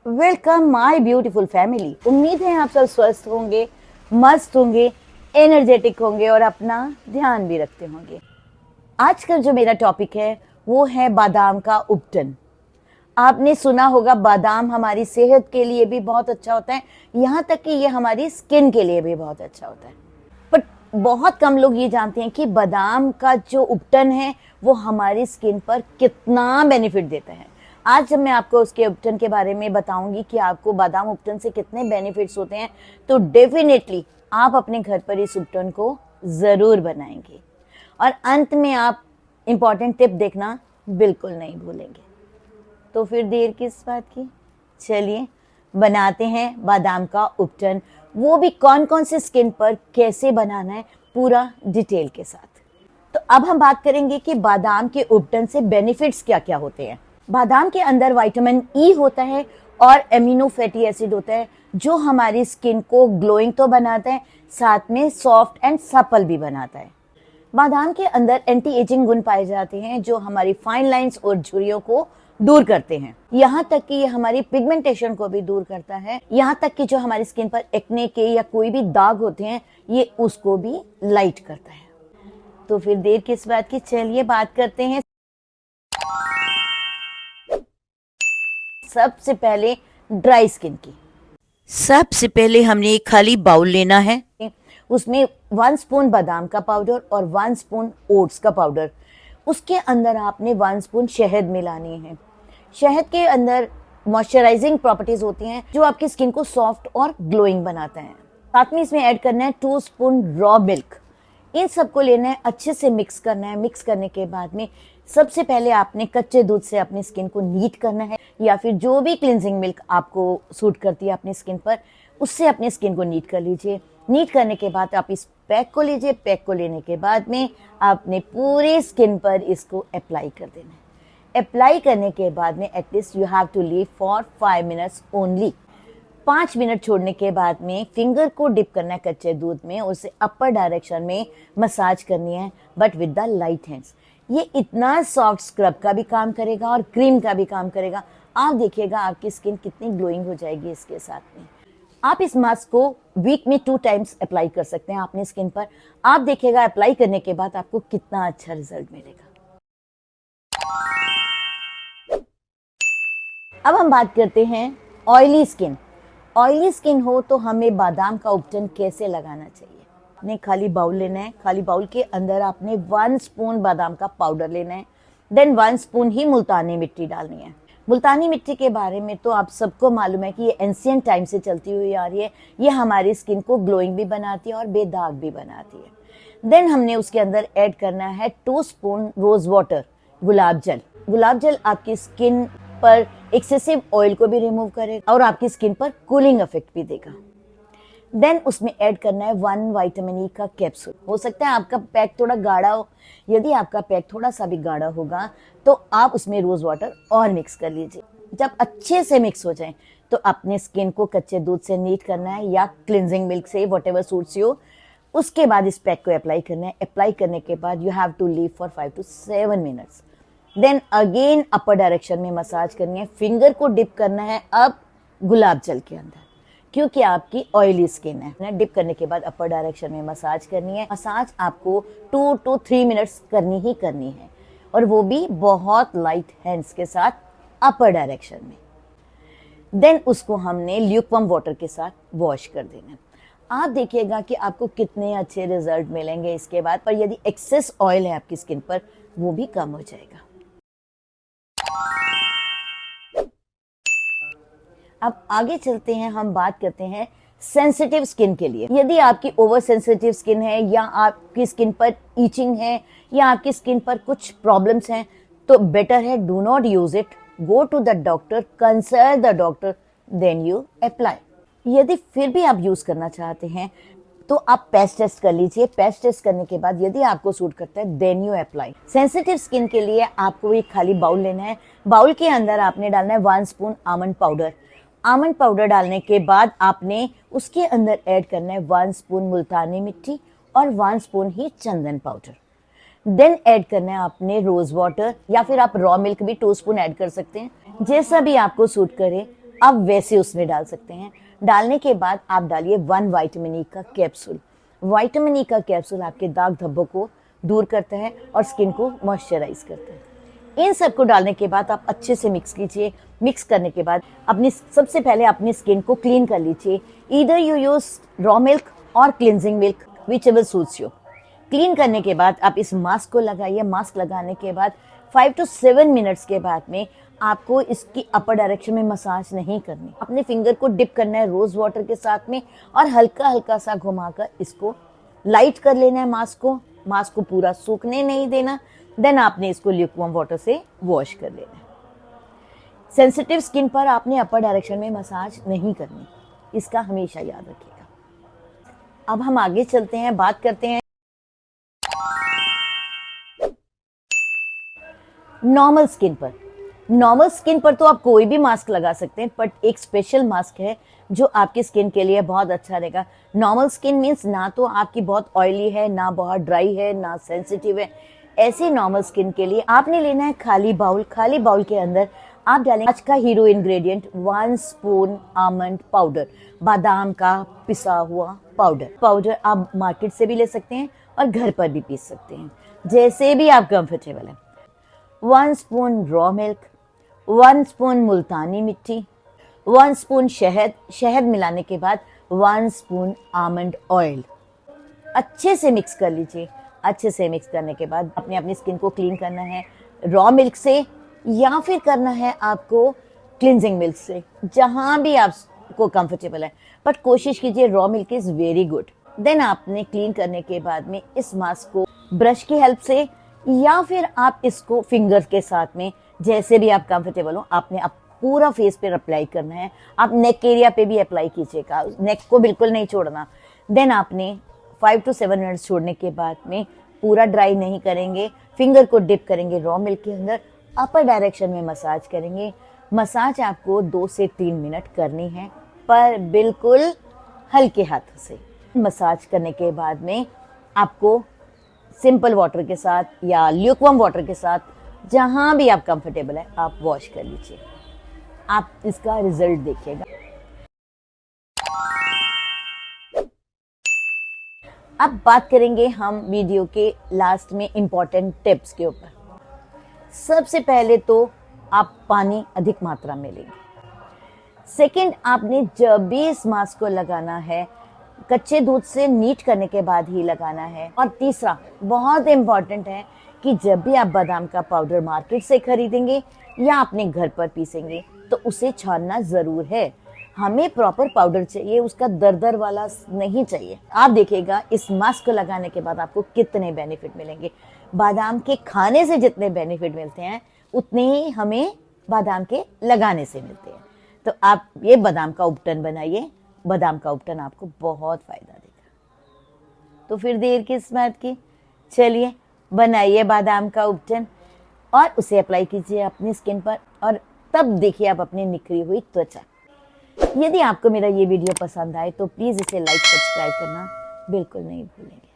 Welcome my beautiful family. उम्मीद है आप सब स्वस्थ होंगे, मस्त होंगे, एनर्जेटिक होंगे और अपना ध्यान भी रखते होंगे। आज का जो मेरा टॉपिक है वो है बादाम का उपटन। आपने सुना होगा बादाम हमारी सेहत के लिए भी बहुत अच्छा होता है, यहाँ तक कि ये हमारी स्किन के लिए भी बहुत अच्छा होता है। पर बहुत कम लोग ये जानते हैं कि बादाम का जो उपटन है वो हमारी स्किन पर कितना बेनिफिट देता है। आज जब मैं आपको उसके उपटन के बारे में बताऊंगी कि आपको बादाम उपटन से कितने बेनिफिट्स होते हैं, तो डेफिनेटली आप अपने घर पर इस उपटन को ज़रूर बनाएंगे और अंत में आप इम्पॉर्टेंट टिप देखना बिल्कुल नहीं भूलेंगे। तो फिर देर किस बात की, चलिए बनाते हैं बादाम का उपटन, वो भी कौन कौन से स्किन पर कैसे बनाना है पूरा डिटेल के साथ। तो अब हम बात करेंगे कि बादाम के उपटन से बेनिफिट्स क्या क्या होते हैं। बादाम के अंदर विटामिन ई होता है और एमिनो फैटी एसिड होता है जो हमारी स्किन को ग्लोइंग तो बनाता है, साथ में सॉफ्ट एंड सपल भी बनाता है। बादाम के अंदर एंटी एजिंग गुण पाए जाते हैं जो हमारी फाइन लाइंस और झुर्रियों को दूर करते हैं। यहाँ तक कि ये हमारी पिगमेंटेशन को भी दूर करता है। यहाँ तक कि जो हमारी स्किन पर एक्ने के या कोई भी दाग होते हैं ये उसको भी लाइट करता है। तो फिर देर किस बात की, चलिए बात करते हैं। सबसे पहले ड्राई स्किन की। सबसे पहले हमने एक खाली बाउल लेना है, उसमें 1 स्पून बादाम का पाउडर और 1 स्पून ओट्स का पाउडर। उसके अंदर आपने 1 स्पून शहद मिलानी है। शहद के अंदर मॉइस्चराइजिंग प्रॉपर्टीज होती हैं जो आपकी स्किन को सॉफ्ट और ग्लोइंग बनाते हैं। साथ में इसमें ऐड करना है 2 स्पून रॉ मिल्क। इन सबको लेना है, अच्छे से मिक्स करना है। मिक्स करने के बाद में सबसे पहले आपने कच्चे दूध से अपनी स्किन को नीट करना है, या फिर जो भी क्लिनजिंग मिल्क आपको सूट करती है अपनी स्किन पर, उससे अपनी स्किन को नीट कर लीजिए। नीट करने के बाद आप इस पैक को लीजिए। पैक को लेने के बाद में आपने पूरे स्किन पर इसको अप्लाई कर देना है। अप्लाई करने के बाद में at least you have to leave for 5 minutes only. 5 minute छोड़ने के बाद में फिंगर को डिप करना है कच्चे दूध में, उसे अपर डायरेक्शन में मसाज करनी है, but with the light hands. ये इतना सॉफ्ट स्क्रब का भी काम करेगा और क्रीम का भी काम करेगा। आप देखिएगा आपकी स्किन कितनी ग्लोइंग हो जाएगी इसके साथ में। आप इस मास्क को वीक में 2 टाइम्स अप्लाई कर सकते हैं अपनी स्किन पर। आप देखिएगा अप्लाई करने के बाद आपको कितना अच्छा रिजल्ट मिलेगा। अब हम बात करते हैं ऑयली स्किन। ऑयली स्किन हो तो हमें बादाम का उपटन कैसे लगाना चाहिए। आपने खाली बाउल लेना है। खाली बाउल के अंदर आपने 1 स्पून बादाम का पाउडर लेना है। देन 1 स्पून ही मुल्तानी मिट्टी डालनी है। मुल्तानी मिट्टी के बारे में तो आप सबको मालूम है कि ये एंशिएंट टाइम से चलती हुई आ रही है। ये हमारी स्किन को ग्लोइंग भी बनाती है और बेदाग भी बनाती है। देन हमने उसके अंदर ऐड करना है 2 स्पून रोज वाटर, गुलाब जल। गुलाब जल आपकी स्किन पर एक्सेसिव ऑयल को भी रिमूव करेगा और आपकी स्किन पर कूलिंग इफेक्ट भी देगा। देन उसमें ऐड करना है 1 विटामिन ई का कैप्सूल। हो सकता है आपका पैक थोड़ा गाढ़ा हो। यदि आपका पैक थोड़ा सा भी गाढ़ा होगा तो आप उसमें रोज वाटर और मिक्स कर लीजिए। जब अच्छे से मिक्स हो जाए तो अपने स्किन को कच्चे दूध से नीट करना है या क्लिनजिंग मिल्क से, व्हाटएवर सूट्स यू। उसके बाद इस पैक को अप्लाई करना है। अप्लाई करने के बाद you have to leave for 5 to 7 minutes. Then again upper direction में मसाज करनी है। फिंगर को डिप करना है अब गुलाब जल के अंदर, क्योंकि आपकी ऑयली स्किन है। डिप करने के बाद अपर डायरेक्शन में मसाज करनी है। मसाज आपको 2 to 3 मिनट्स करनी ही करनी है, और वो भी बहुत लाइट हैंड्स के साथ अपर डायरेक्शन में। देन उसको हमने ल्यूकवार्म वाटर के साथ वॉश कर देना है। आप देखिएगा कि आपको कितने अच्छे रिजल्ट मिलेंगे इसके बाद। पर यदि एक्सेस ऑयल है आपकी स्किन पर, वो भी कम हो जाएगा। अब आगे चलते हैं, हम बात करते हैं सेंसिटिव स्किन के लिए। यदि आपकी ओवर सेंसिटिव स्किन है, या आपकी स्किन पर ईचिंग है, या आपकी स्किन पर कुछ प्रॉब्लम्स हैं, तो बेटर है do not use it. Go to the doctor, consult the doctor, then you apply. यदि फिर भी आप यूज करना चाहते हैं तो आप पैच टेस्ट कर लीजिए। पैच टेस्ट करने के बाद यदि आपको सूट करता है then you apply. Sensitive skin के लिए आपको एक खाली बाउल लेना है। बाउल के अंदर आपने डालना है 1 spoon almond powder. Almond powder डालने के बाद आपने उसके अंदर ऐड करना है 1 स्पून मुल्तानी मिट्टी और 1 स्पून ही चंदन पाउडर। देन ऐड करना है आपने रोज वाटर, या फिर आप रॉ मिल्क भी 2 स्पून ऐड कर सकते हैं, जैसा भी आपको सूट करे। आप वैसे उसमें डाल सकते हैं। डालने के बाद आप डालिए 1 विटामिन ई का कैप्सूल। विटामिन ई का कैप्सूल आपके दाग धब्बों को दूर करता है और स्किन को मॉइस्चराइज करता है। इन सबको डालने के बाद आप अच्छे से मिक्स कीजिए। मिक्स करने के बाद सबसे पहले अपनी स्किन को क्लीन कर लीजिए। Either you use raw milk और cleansing milk, whichever suits you. Clean करने के बाद आप इस मास्क को लगाइए। मास्क लगाने के बाद 5 to 7 मिनट्स के बाद में आपको इसकी अपर डायरेक्शन में मसाज नहीं करनी। अपने फिंगर को डिप करना है रोज वाटर के साथ में और हल्का हल्का सा घुमाकर इसको लाइट कर लेना है मास्क को पूरा सूखने नहीं देना। देन आपने इसको ल्यूकवार्म वाटर से वॉश कर लेना है। सेंसिटिव स्किन पर आपने अपर डायरेक्शन में मसाज नहीं करनी, इसका हमेशा याद रखिएगा। अब हम आगे चलते हैं, बात करते हैं नॉर्मल स्किन पर तो आप कोई भी मास्क लगा सकते हैं, बट एक स्पेशल मास्क है जो आपकी स्किन के लिए बहुत अच्छा रहेगा। नॉर्मल स्किन मीन्स ना तो आपकी बहुत ऑयली है, ना बहुत ड्राई है, ना सेंसिटिव है। ऐसी नॉर्मल स्किन के लिए आपने लेना है खाली बाउल के अंदर आप डालेंगे आज का hero ingredient 1 spoon almond powder, बादाम का पिसा हुआ पाउडर आप मार्केट से भी ले सकते हैं और घर पर भी पीस सकते हैं, जैसे भी आप कंफर्टेबल है। 1 स्पून रॉ मिल्क, 1 स्पून मुल्तानी मिट्टी, 1 स्पून शहद मिलाने के बाद 1 स्पून आमंड ऑयल। अच्छे से मिक्स कर लीजिए। अच्छे से मिक्स करने के बाद अपनी स्किन को क्लीन करना है रॉ मिल्क से या फिर करना है आपको क्लिनजिंग मिल्क से, जहां भी आपको कंफर्टेबल है, बट कोशिश कीजिए raw milk is very good. Then आपने क्लीन करने के बाद में इस मास्क को ब्रश की हेल्प से या फिर आप इसको फिंगर के साथ में, जैसे भी आप कंफर्टेबल हो, आपने पूरा फेस पे अप्लाई करना है। आप नेक एरिया पे भी अप्लाई कीजिएगा, नेक को बिल्कुल नहीं छोड़ना। देन आपने 5 to 7 मिनट्स छोड़ने के बाद में पूरा ड्राई नहीं करेंगे, फिंगर को डिप करेंगे रॉ मिल्क के अंदर, अपर डायरेक्शन में मसाज करेंगे। मसाज आपको 2 से 3 मिनट करनी है, पर बिल्कुल हल्के हाथों से। मसाज करने के बाद में आपको सिंपल वाटर के साथ या ल्यूकवार्म वाटर के साथ, जहां भी आप कंफर्टेबल है, आप वॉश कर लीजिए। आप इसका रिजल्ट देखिएगा। अब बात करेंगे हम वीडियो के लास्ट में इंपॉर्टेंट टिप्स के ऊपर। सबसे पहले तो आप पानी अधिक मात्रा में लेंगे। सेकंड, आपने जब भी इस मास्क को लगाना है कच्चे दूध से नीट करने के बाद ही लगाना है। और तीसरा बहुत इंपॉर्टेंट है कि जब भी आप बादाम का पाउडर मार्केट से खरीदेंगे या अपने घर पर पीसेंगे तो उसे छानना जरूर है। हमें प्रॉपर पाउडर चाहिए, उसका दरदर वाला नहीं चाहिए। आप देखिएगा इस मास्क को लगाने के बाद आपको कितने बेनिफिट मिलेंगे। बादाम के खाने से जितने बेनिफिट मिलते हैं उतने ही हमें बादाम के लगाने से मिलते हैं। तो आप ये बादाम का उपटन बनाइए, बादाम का उपटन आपको बहुत फायदा देगा। तो फिर देर किस बात की, चलिए बनाइए बादाम का उपटन और उसे अप्लाई कीजिए अपनी स्किन पर, और तब देखिए आप अपनी निखरी हुई त्वचा। यदि आपको मेरा ये वीडियो पसंद आए तो प्लीज़ इसे लाइक सब्सक्राइब करना बिल्कुल नहीं भूलेंगे।